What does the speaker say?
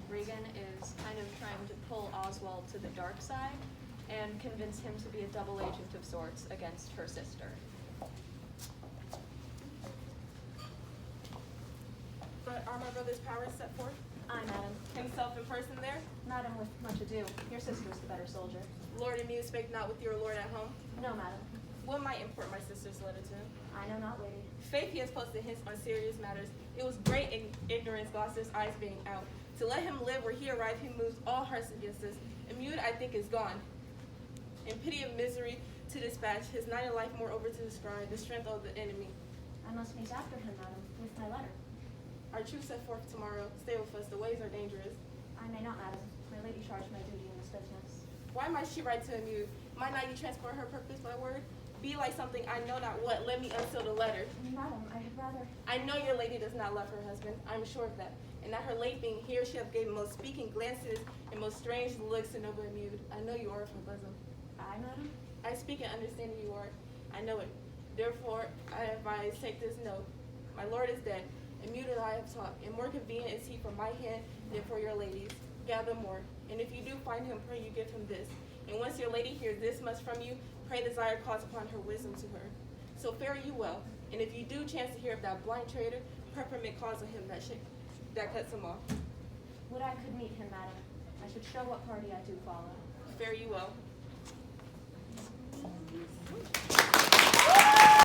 Regan is kind of trying to pull Oswald to the dark side and convince him to be a double agent of sorts against her sister. But are my brother's powers set forth? Aye, madam. Himself in person there? Madam, with much ado, your sister is the better soldier. Lord and Muse spake not with your lord at home? No, madam. What might import my sister's letter to him? I know not, lady. Faith he has posted hints on serious matters. It was great ignorance, Gloucester's eyes being out. To let him live where he arrived, he moves all hearts against us. Immune, I think, is gone. In pity of misery to dispatch, his night of life moreover to describe, the strength of the enemy. I must meet after him, madam, with my letter. Our troops set forth tomorrow. Stay with us. The ways are dangerous. I may not, madam. My lady charged my duty in this business. Why might she write to Immune? Might not you transport her purpose by word? Be like something I know not what. Let me unseal the letter. Madam, I had rather... I know your lady does not love her husband. I'm sure of that. And at her late being here, she hath gave most speaking glances and most strange looks to noble Immune. I know you are of her bosom. I, madam? I speak and understand you are. I know it. Therefore, I advise, take this note. My lord is dead. Immune and I have talked, and more convenient is he for my hand than for your lady's. Gather more. And if you do find him, pray you give him this. And once your lady hears this much from you, pray desire calls upon her wisdom to her. So fare you well. And if you do chance to hear of that blind traitor, peppermint cause on him that cuts him off. Would I could meet him, madam. I should show what party I do follow. Fare you well.